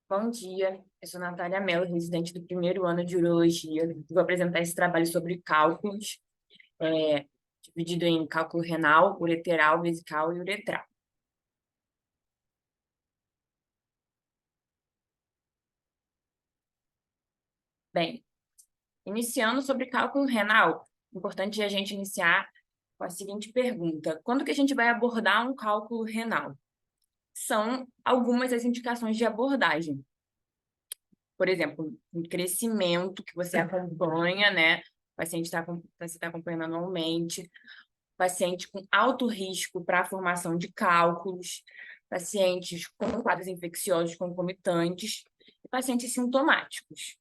Bom dia, eu sou Natália Mello, residente do primeiro ano de Urologia. Vou apresentar esse trabalho sobre cálculos, dividido em cálculo renal, ureteral, vesical e uretral. Bem, iniciando sobre cálculo renal, importante a gente iniciar com a seguinte pergunta: quando que a gente vai abordar um cálculo renal? São algumas as indicações de abordagem. Por exemplo, um crescimento que você acompanha, né? O paciente você está acompanhando anualmente, paciente com alto risco para a formação de cálculos, pacientes com quadros infecciosos concomitantes e pacientes sintomáticos.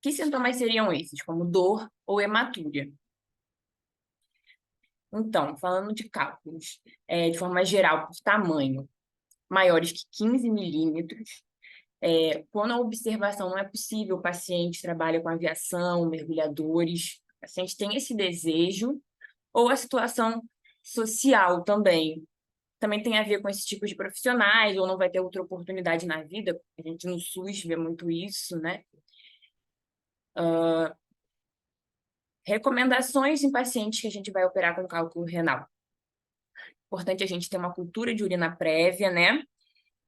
Que sintomas seriam esses, como dor ou hematúria? Então, falando de cálculos, de forma geral, por tamanho, maiores que 15 milímetros, quando a observação não é possível, o paciente trabalha com aviação, mergulhadores, o paciente tem esse desejo, ou a situação social também tem a ver com esse tipo de profissionais, ou não vai ter outra oportunidade na vida. A gente no SUS vê muito isso, né? Recomendações em pacientes que a gente vai operar com cálculo renal. Importante a gente ter uma cultura de urina prévia, né?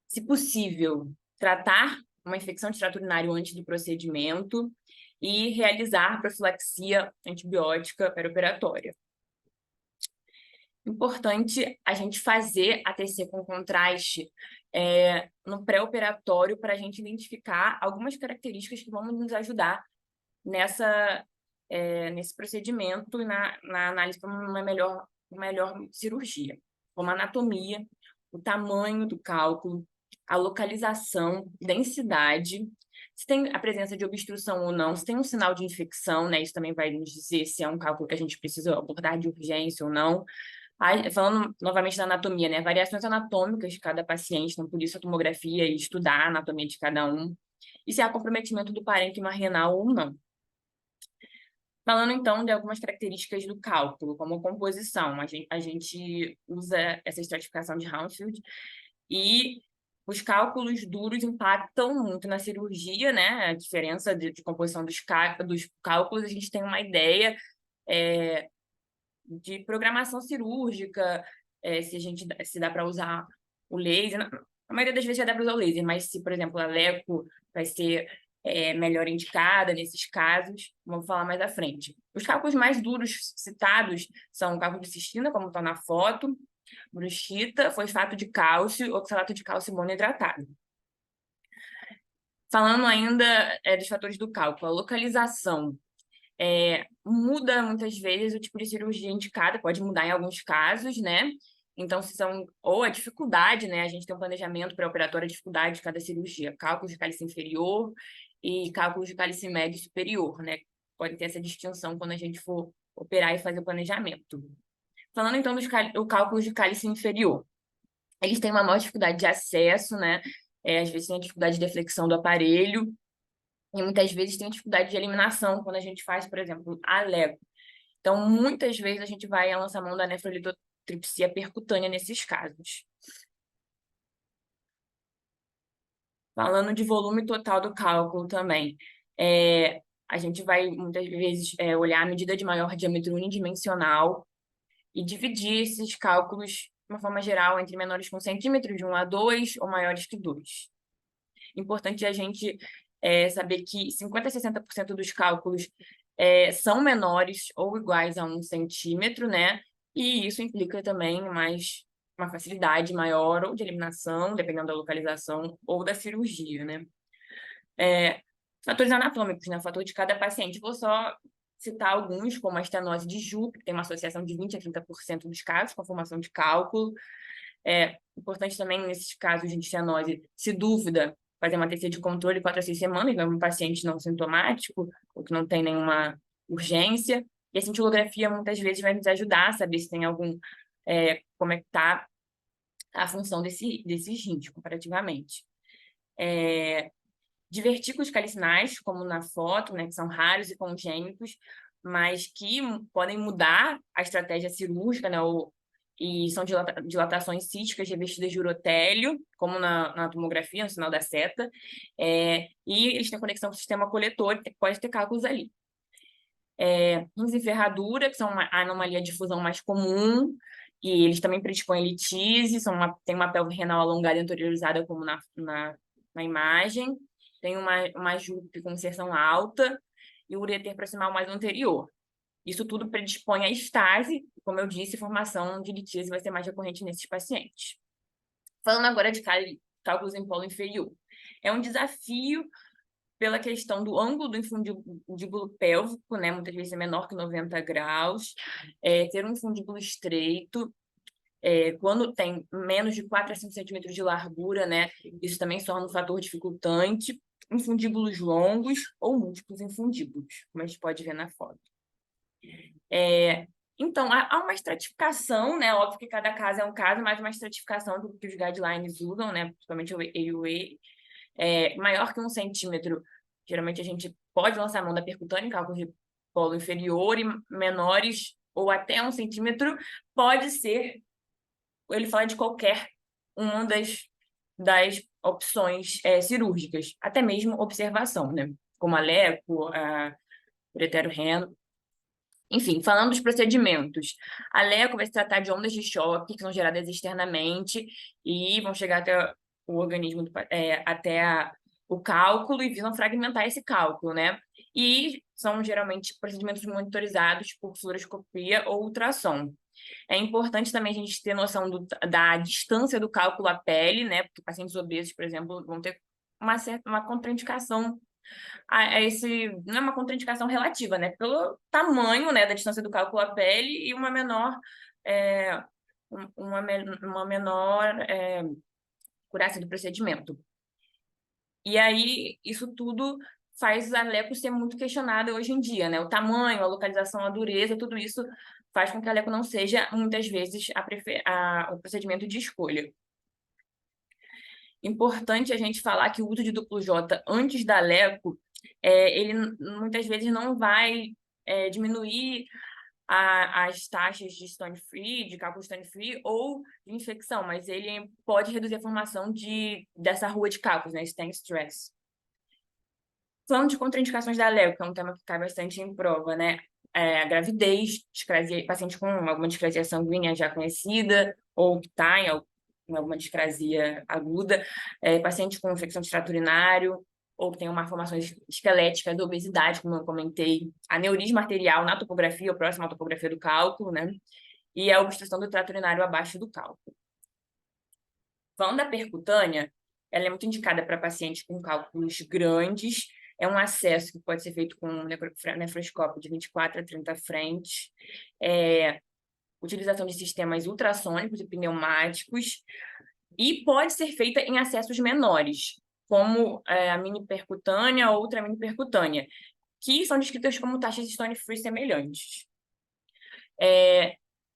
Se possível, tratar uma infecção de trato urinário antes do procedimento e realizar profilaxia antibiótica perioperatória. Importante a gente fazer a TC com contraste no pré-operatório para a gente identificar algumas características que vão nos ajudar nesse procedimento e na análise para uma melhor cirurgia, como a anatomia, o tamanho do cálculo, a localização, densidade, se tem a presença de obstrução ou não, se tem um sinal de infecção, né? Isso também vai nos dizer se é um cálculo que a gente precisa abordar de urgência ou não. Falando novamente da anatomia, né? Variações anatômicas de cada paciente, então por isso a tomografia e estudar a anatomia de cada um. E se há comprometimento do parênquima renal ou não. Falando então de algumas características do cálculo, como composição, a gente usa essa estratificação de Hounsfield e os cálculos duros impactam muito na cirurgia, né? A diferença de composição dos cálculos, a gente tem uma ideia de programação cirúrgica, se dá para usar o laser. A maioria das vezes já dá para usar o laser, mas se, por exemplo, a Leco vai ser melhor indicada nesses casos, vamos falar mais à frente. Os cálculos mais duros citados são o cálculo de cistina, como está na foto, bruxita, fosfato de cálcio, oxalato de cálcio monohidratado. Falando ainda dos fatores do cálculo, a localização muda muitas vezes o tipo de cirurgia indicada, pode mudar em alguns casos, né? Então, ou a dificuldade, né? A gente tem um planejamento pré-operatório, a dificuldade de cada cirurgia, cálculos de cálice inferior e cálculos de cálice médio e superior, né? Pode ter essa distinção quando a gente for operar e fazer o planejamento. Falando então dos cálculos de cálice inferior, eles têm uma maior dificuldade de acesso, né? Às vezes tem a dificuldade de deflexão do aparelho, e muitas vezes tem dificuldade de eliminação quando a gente faz, por exemplo, a LEGO. Então, muitas vezes a gente vai lançar mão da nefrolitotripsia percutânea nesses casos. Falando de volume total do cálculo também, a gente vai muitas vezes olhar a medida de maior diâmetro unidimensional e dividir esses cálculos de uma forma geral entre menores com centímetros, de 1 a 2, ou maiores que 2. Importante a gente saber que 50% a 60% dos cálculos são menores ou iguais a 1 centímetro, né? E isso implica também uma facilidade maior ou de eliminação, dependendo da localização, ou da cirurgia, né? Fatores anatômicos, né? O fator de cada paciente. Vou só citar alguns, como a estenose de Jupp, que tem uma associação de 20% a 30% dos casos com a formação de cálculo. Importante também, nesses casos de estenose, se dúvida, fazer uma TC de controle 4 a 6 semanas, né? Um paciente não sintomático, ou que não tem nenhuma urgência. E a cintilografia, muitas vezes, vai nos ajudar a saber se tem como é que está a função desses rins, comparativamente. Divertículos calicinais, como na foto, né, que são raros e congênitos, mas que podem mudar a estratégia cirúrgica, né, ou e são dilatações císticas revestidas de urotélio, como na tomografia, no sinal da seta, e eles têm conexão com o sistema coletor, que pode ter cálculos ali. Rins e ferradura, que são uma anomalia de fusão mais comum, e eles também predispõem litise, tem uma pelve renal alongada e anteriorizada, como na imagem, tem uma jupe com inserção alta, e o ureter proximal mais anterior. Isso tudo predispõe à estase, como eu disse, formação de litíase vai ser mais recorrente nesses pacientes. Falando agora de cálculos em polo inferior. É um desafio pela questão do ângulo do infundíbulo pélvico, né? Muitas vezes é menor que 90 graus, ter um infundíbulo estreito, quando tem menos de 4 a 5 centímetros de largura, né? Isso também se torna um fator dificultante. Infundíbulos longos ou múltiplos infundíbulos, como a gente pode ver na foto. Então, há uma estratificação, né? Óbvio que cada caso é um caso, mas uma estratificação do que os guidelines usam, né? Principalmente o AUA, maior que 1 centímetro. Geralmente a gente pode lançar a mão da percutânea em cálculo de polo inferior, e menores ou até 1 centímetro pode ser, ele fala de qualquer uma das opções cirúrgicas, até mesmo observação, né? Como a LECO, a uretero-reno. Enfim, falando dos procedimentos, a LECO vai se tratar de ondas de choque que são geradas externamente e vão chegar até o organismo, até o cálculo e visam fragmentar esse cálculo, né? E são geralmente procedimentos monitorizados por fluoroscopia ou ultrassom. É importante também a gente ter noção da distância do cálculo à pele, né? Porque pacientes obesos, por exemplo, vão ter uma contraindicação não é uma contraindicação relativa, né? Pelo tamanho, né, da distância do cálculo à pele e uma menor acurácia do procedimento. E aí, isso tudo faz a LECO ser muito questionada hoje em dia, né? O tamanho, a localização, a dureza, tudo isso faz com que a LECO não seja, muitas vezes, o procedimento de escolha. Importante a gente falar que o uso de duplo J antes da LECO, ele muitas vezes não vai diminuir as taxas de stone free, de cálculo stone free ou de infecção, mas ele pode reduzir a formação dessa rua de cálculos, né, stem stress. Falando de contraindicações da LECO, que é um tema que cai bastante em prova, né? A gravidez, paciente com alguma discrasia sanguínea já conhecida, ou que está em alguma discrasia aguda, paciente com infecção de trato urinário, ou que tem uma formação esquelética da obesidade, como eu comentei, aneurisma arterial na topografia, ou próxima à topografia do cálculo, né? E a obstrução do trato urinário abaixo do cálculo. Falando da percutânea, ela é muito indicada para pacientes com cálculos grandes. É um acesso que pode ser feito com nefroscópio de 24 a 30 frentes. Utilização de sistemas ultrassônicos e pneumáticos. E pode ser feita em acessos menores, como a mini percutânea ou outra mini percutânea, que são descritas como taxas de stone free semelhantes.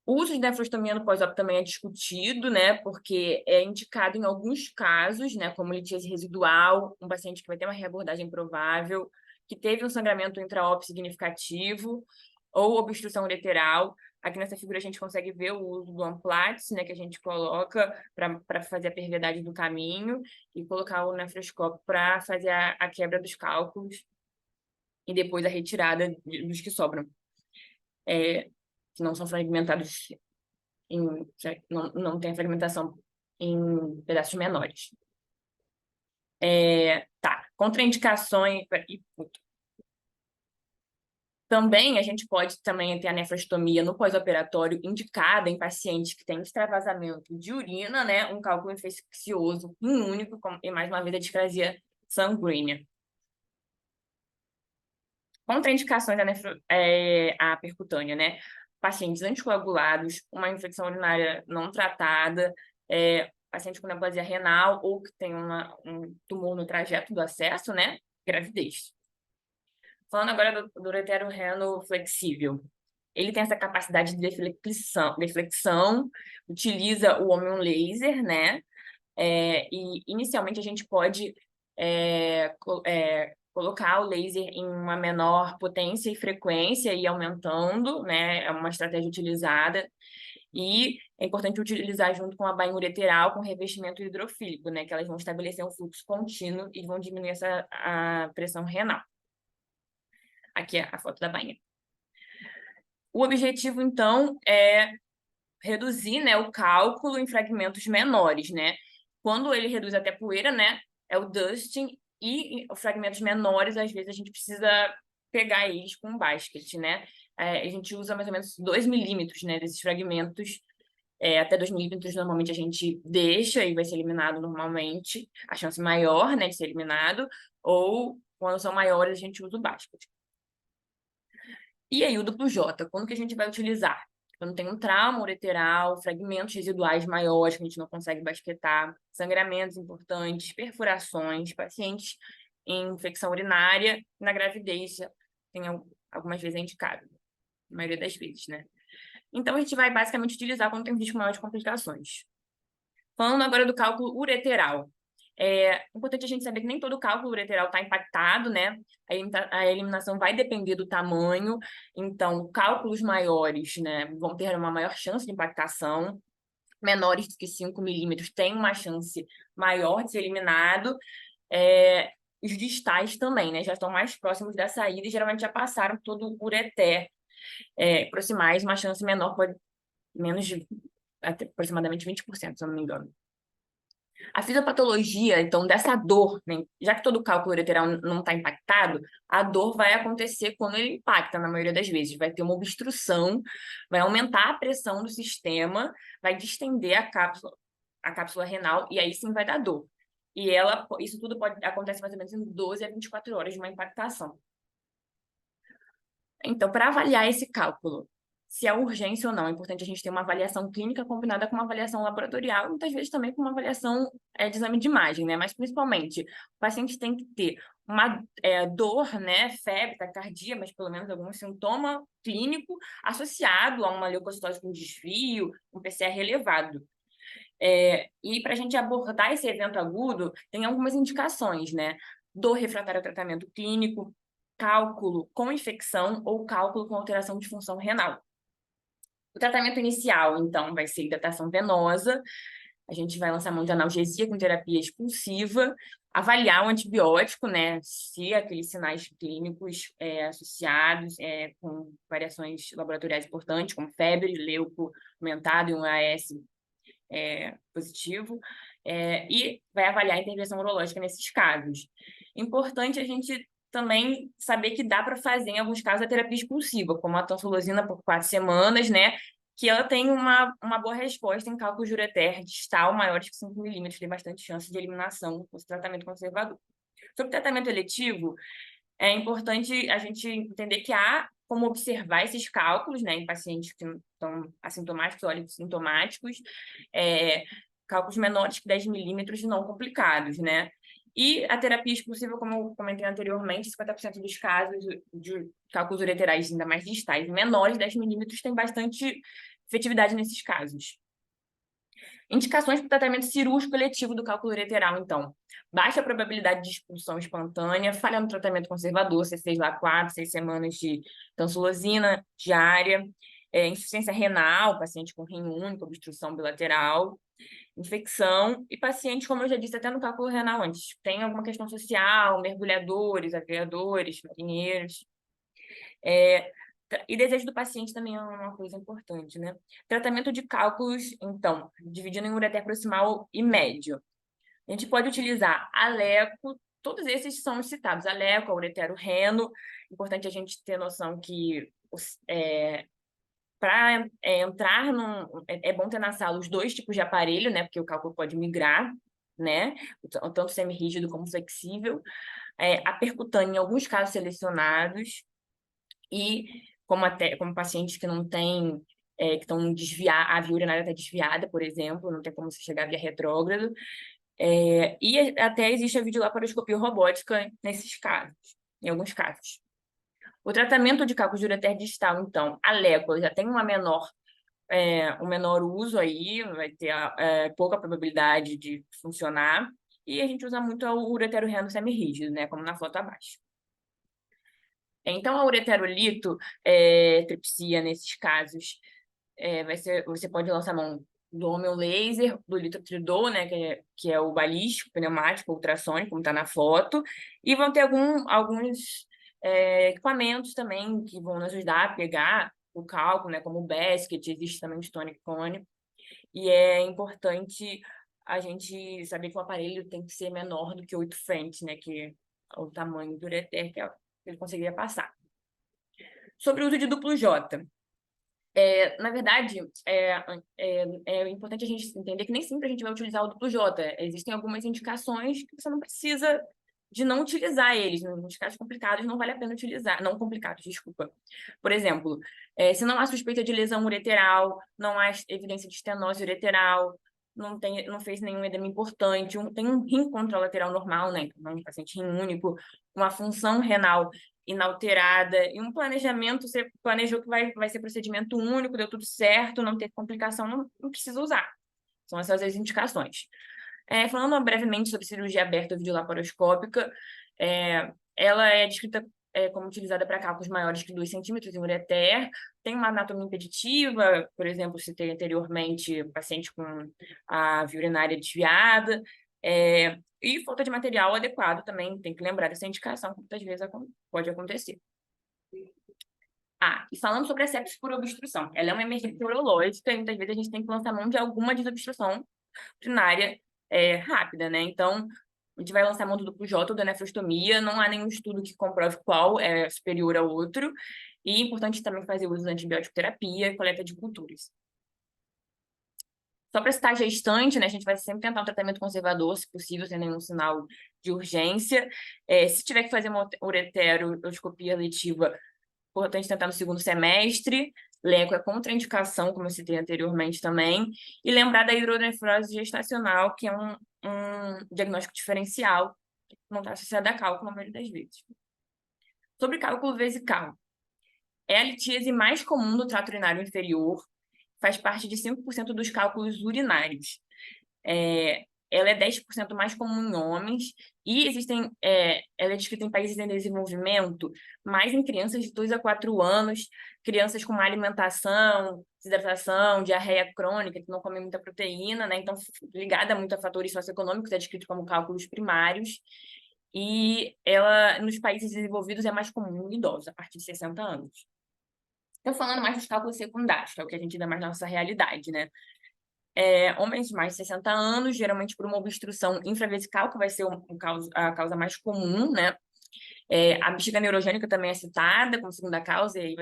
O uso de nefrostomia no pós-op também é discutido, né, porque é indicado em alguns casos, né, como litíase residual, um paciente que vai ter uma reabordagem provável, que teve um sangramento intraop significativo, ou obstrução ureteral. Aqui nessa figura a gente consegue ver o uso do Amplatz, né, que a gente coloca para fazer a perviedade do caminho, e colocar o nefroscópio para fazer a quebra dos cálculos e depois a retirada dos que sobram. Que não são fragmentados, não tem fragmentação em pedaços menores. Contraindicações. Também a gente pode ter a nefrostomia no pós-operatório indicada em pacientes que têm extravasamento de urina, né, um cálculo infeccioso único e mais uma vez a discrasia sanguínea. Contraindicações à percutânea, né? Pacientes anticoagulados, uma infecção urinária não tratada, paciente com neoplasia renal ou que tem um tumor no trajeto do acesso, né? Gravidez. Falando agora do uretero-reno flexível. Ele tem essa capacidade de deflexão, utiliza o Homium laser, né? E inicialmente a gente pode colocar o laser em uma menor potência e frequência e aumentando, né? É uma estratégia utilizada. E é importante utilizar junto com a bainha ureteral com revestimento hidrofílico, né? Que elas vão estabelecer um fluxo contínuo e vão diminuir a pressão renal. Aqui é a foto da bainha. O objetivo, então, é reduzir, né, o cálculo em fragmentos menores, né? Quando ele reduz até poeira, né, é o dusting, e os fragmentos menores, às vezes, a gente precisa pegar eles com um basket, né? A gente usa mais ou menos 2 milímetros, né, desses fragmentos. Até 2 milímetros, normalmente, a gente deixa e vai ser eliminado normalmente. A chance maior, né, de ser eliminado. Ou, quando são maiores, a gente usa o basket. E aí, o duplo J, quando que a gente vai utilizar? Quando tem um trauma ureteral, fragmentos residuais maiores que a gente não consegue basquetar, sangramentos importantes, perfurações, pacientes em infecção urinária, na gravidez, tem algumas vezes é indicado, na maioria das vezes, né? Então, a gente vai basicamente utilizar quando tem um risco maior de complicações. Falando agora do cálculo ureteral. É importante a gente saber que nem todo cálculo ureteral está impactado, né? A eliminação vai depender do tamanho, então cálculos maiores, né, vão ter uma maior chance de impactação, menores do que 5 milímetros têm uma chance maior de ser eliminado, os distais também, né, já estão mais próximos da saída e geralmente já passaram todo o ureter, proximais, uma chance menor, pode menos de até aproximadamente 20%, se eu não me engano. A fisiopatologia, então, dessa dor, né? Já que todo o cálculo ureteral não está impactado, a dor vai acontecer quando ele impacta, na maioria das vezes. Vai ter uma obstrução, vai aumentar a pressão do sistema, vai distender a cápsula renal, e aí sim vai dar dor. E isso tudo acontece mais ou menos em 12 a 24 horas de uma impactação. Então, para avaliar esse cálculo, se é urgência ou não, é importante a gente ter uma avaliação clínica combinada com uma avaliação laboratorial e muitas vezes também com uma avaliação de exame de imagem, né? Mas principalmente, o paciente tem que ter uma dor, né, febre, taquicardia, mas pelo menos algum sintoma clínico associado a uma leucocitose com desvio, um PCR elevado. E para a gente abordar esse evento agudo, tem algumas indicações, né? Dor refratária ao tratamento clínico, cálculo com infecção ou cálculo com alteração de função renal. O tratamento inicial, então, vai ser hidratação venosa, a gente vai lançar mão de analgesia com terapia expulsiva, avaliar o antibiótico, né, se aqueles sinais clínicos associados com variações laboratoriais importantes, como febre, leuco aumentado e um AS positivo, e vai avaliar a intervenção urológica nesses casos. Importante a gente também saber que dá para fazer, em alguns casos, a terapia expulsiva, como a tansulosina por 4 semanas, né? Que ela tem uma boa resposta em cálculo de ureter distal maiores que 5 milímetros, tem bastante chance de eliminação com esse tratamento conservador. Sobre o tratamento eletivo, é importante a gente entender que há como observar esses cálculos, né, em pacientes que estão assintomáticos ou sintomáticos, cálculos menores que 10 milímetros não complicados, né? E a terapia expulsiva, como eu comentei anteriormente, 50% dos casos de cálculos ureterais, ainda mais distais, menores de 10 milímetros, tem bastante efetividade nesses casos. Indicações para o tratamento cirúrgico eletivo do cálculo ureteral, então. Baixa probabilidade de expulsão espontânea, falha no tratamento conservador, você fez lá 4, 6 semanas de tansulosina diária, insuficiência renal, paciente com rim único, obstrução bilateral, infecção, e paciente, como eu já disse até no cálculo renal antes, tem alguma questão social, mergulhadores, aviadores, marinheiros. E desejo do paciente também é uma coisa importante, né? Tratamento de cálculos, então, dividindo em ureter proximal e médio. A gente pode utilizar aleco, todos esses são citados, aleco, uretero reno. Importante a gente ter noção que para entrar é bom ter na sala os dois tipos de aparelho, né? Porque o cálculo pode migrar, né? Tanto semi-rígido como flexível. A percutânea em alguns casos selecionados. E como pacientes que não têm, que estão desviar, a via urinária está desviada, por exemplo, não tem como você chegar via retrógrado. E até existe a videolaparoscopia robótica nesses casos, em alguns casos. O tratamento de cálculo de ureter distal, então, a LECO já tem um menor uso aí, vai ter pouca probabilidade de funcionar, e a gente usa muito o uretero reno semirrígido, né, como na foto abaixo. Então, a ureterolito, tripsia, nesses casos, você pode lançar mão do homeolaser, do litotridor, né, que é o balístico, pneumático, ultrassônico, como está na foto, e vão ter alguns equipamentos também que vão nos ajudar a pegar o cálculo, né, como o basket, existe também o stone cone, e é importante a gente saber que o aparelho tem que ser menor do que 8 frentes, né, que é o tamanho do ureter que ele conseguiria passar. Sobre o uso de duplo J. Na verdade, é importante a gente entender que nem sempre a gente vai utilizar o duplo J. Existem algumas indicações que você não precisa de não utilizar eles. Nos casos complicados, não vale a pena utilizar. Não complicados, desculpa. Por exemplo, se não há suspeita de lesão ureteral, não há evidência de estenose ureteral, não fez nenhum edema importante, tem um rim contralateral normal, né? Então, um paciente rim único, uma função renal inalterada, e um planejamento, você planejou que vai ser procedimento único, deu tudo certo, não teve complicação, não precisa usar. São essas as indicações. Falando brevemente sobre cirurgia aberta videolaparoscópica, ela é descrita como utilizada para cálculos maiores que 2 centímetros em ureter, tem uma anatomia impeditiva, por exemplo, citei anteriormente paciente com a via urinária desviada, e falta de material adequado também, tem que lembrar dessa indicação, que muitas vezes pode acontecer. E falando sobre a sepsis por obstrução, ela é uma emergência urológica e muitas vezes a gente tem que lançar mão de alguma desobstrução urinária rápida, né? Então, a gente vai lançar mão do duplo J ou da nefrostomia, não há nenhum estudo que comprove qual é superior ao outro, e é importante também fazer uso da antibiótico terapia e coleta de culturas. Só para citar gestante, né, a gente vai sempre tentar um tratamento conservador, se possível, sem nenhum sinal de urgência. Se tiver que fazer uma ureteroscopia letiva, importante tentar no segundo semestre. Leco é contraindicação, como eu citei anteriormente também. E lembrar da hidronefrose gestacional, que é um diagnóstico diferencial, que não está associado a cálculo na maioria das vezes. Sobre cálculo vesical. É a litíase mais comum do trato urinário inferior, faz parte de 5% dos cálculos urinários. Ela é 10% mais comum em homens e ela é descrita em países em desenvolvimento, mais em crianças de 2 a 4 anos, crianças com má alimentação, desidratação, diarreia crônica, que não comem muita proteína, né? Então, ligada muito a fatores socioeconômicos, é descrito como cálculos primários. E ela, nos países desenvolvidos, é mais comum em idosos, a partir de 60 anos. Estou falando mais dos cálculos secundários, que é o que a gente dá mais na nossa realidade, né? Homens de mais de 60 anos, geralmente por uma obstrução infravesical, que vai ser a causa mais comum, né? A bexiga neurogênica também é citada como segunda causa, e aí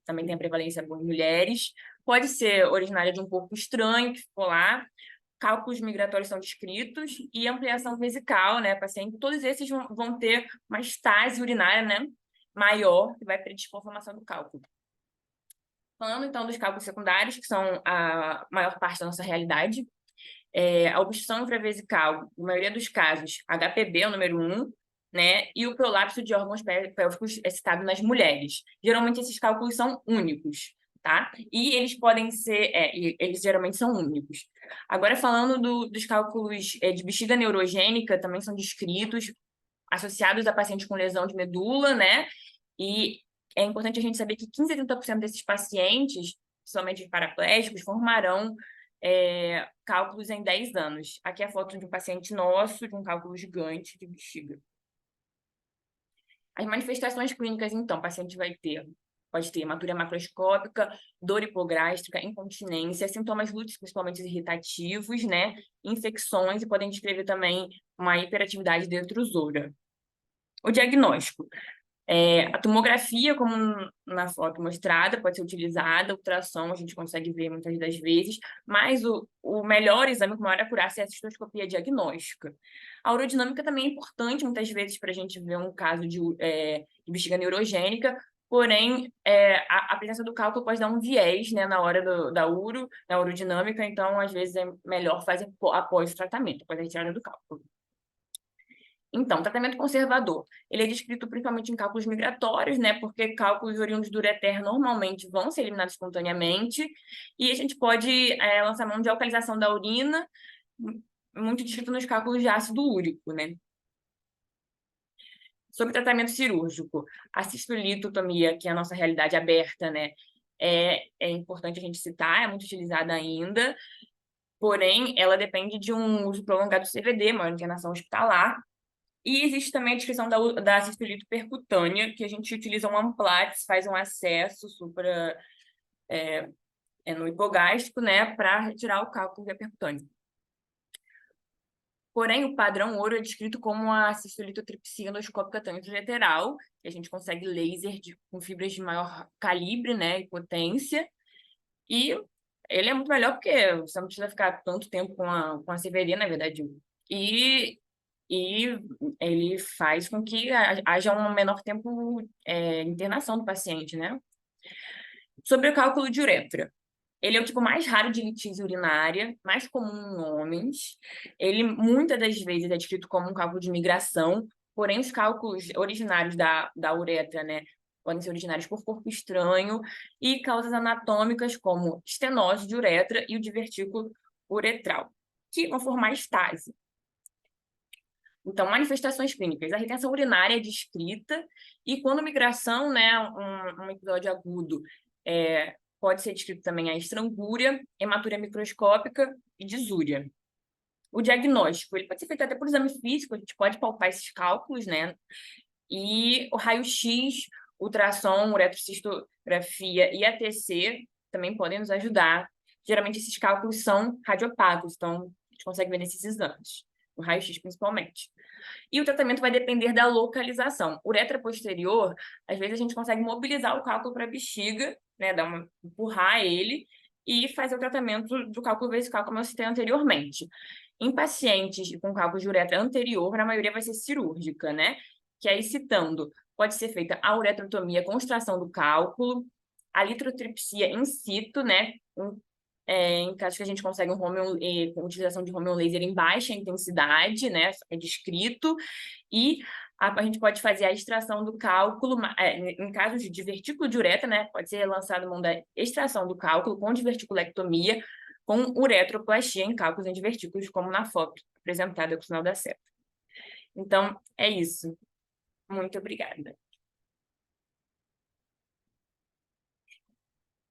também tem a prevalência em mulheres. Pode ser originária de um corpo estranho que ficou lá. Cálculos migratórios são descritos e ampliação vesical, né, paciente. Todos esses vão ter uma estase urinária, né, maior, que vai predispor a formação do cálculo. Falando, então, dos cálculos secundários, que são a maior parte da nossa realidade, a obstrução infravesical, na maioria dos casos, HPB é o número 1, né? E o prolapso de órgãos pélvicos é citado nas mulheres. Geralmente, esses cálculos são únicos, tá? E eles podem ser, eles geralmente são únicos. Agora, falando dos cálculos de bexiga neurogênica, também são descritos, associados a pacientes com lesão de medula, né? E é importante a gente saber que 15 a 30% desses pacientes, principalmente paraplégicos, formarão cálculos em 10 anos. Aqui é a foto de um paciente nosso, de um cálculo gigante de bexiga. As manifestações clínicas, então, o paciente pode ter hematura macroscópica, dor hipogástrica, incontinência, sintomas lúteos, principalmente irritativos, né? Infecções, e podem descrever também uma hiperatividade detrusora. O diagnóstico. A tomografia, como na foto mostrada, pode ser utilizada, a ultrassom a gente consegue ver muitas das vezes, mas o melhor exame com maior acurácia é a cistoscopia diagnóstica. A urodinâmica também é importante, muitas vezes, para a gente ver um caso de bexiga neurogênica, porém, a presença do cálculo pode dar um viés, né, na hora da urodinâmica, então, às vezes, é melhor fazer após o tratamento, após a retirada do cálculo. Então, tratamento conservador, ele é descrito principalmente em cálculos migratórios, né, porque cálculos oriundos do ureter normalmente vão ser eliminados espontaneamente, e a gente pode lançar mão de alcalização da urina, muito descrito nos cálculos de ácido úrico, né. Sobre tratamento cirúrgico, a cistolitotomia, que é a nossa realidade aberta, né, é importante a gente citar, é muito utilizada ainda, porém, ela depende de um uso prolongado do CVD, uma internação hospitalar. E existe também a descrição da cistolite percutânea, que a gente utiliza um Amplatz, faz um acesso no hipogástrico, né, para retirar o cálculo via percutânea. Porém, o padrão ouro é descrito como a cistolitotripsia endoscópica translateral, que a gente consegue laser com fibras de maior calibre, né, e potência. E ele é muito melhor porque você não precisa ficar tanto tempo com a CVD, na verdade. E, e ele faz com que haja um menor tempo internação do paciente, né? Sobre o cálculo de uretra. Ele é o tipo mais raro de litíase urinária, mais comum em homens. Ele, muitas das vezes, é descrito como um cálculo de migração, porém, os cálculos originários da uretra, né, podem ser originários por corpo estranho e causas anatômicas como estenose de uretra e o divertículo uretral, que vão formar estase. Então, manifestações clínicas. A retenção urinária é descrita e quando migração, né, um episódio agudo, pode ser descrito também a estrangúria, hematuria microscópica e disúria. O diagnóstico, ele pode ser feito até por exame físico, a gente pode palpar esses cálculos, né? E o raio-x, ultrassom, uretrocistografia e ATC também podem nos ajudar. Geralmente, esses cálculos são radiopáticos, então a gente consegue ver nesses exames, o raio-x principalmente. E o tratamento vai depender da localização. Uretra posterior, às vezes a gente consegue mobilizar o cálculo para a bexiga, né, empurrar ele e fazer o tratamento do cálculo vesical, como eu citei anteriormente. Em pacientes com cálculo de uretra anterior, na maioria vai ser cirúrgica, né? Que aí, citando, pode ser feita a uretrotomia com extração do cálculo, a litrotripsia in situ, né? Em caso que a gente consegue com utilização de Homeon laser em baixa intensidade, né? É descrito, e a gente pode fazer a extração do cálculo, em casos de divertículo de uretra, né? Pode ser lançado mão da extração do cálculo com diverticulectomia, com uretroplastia em cálculos em divertículos, como na foto apresentada com o sinal da seta. Então, é isso. Muito obrigada.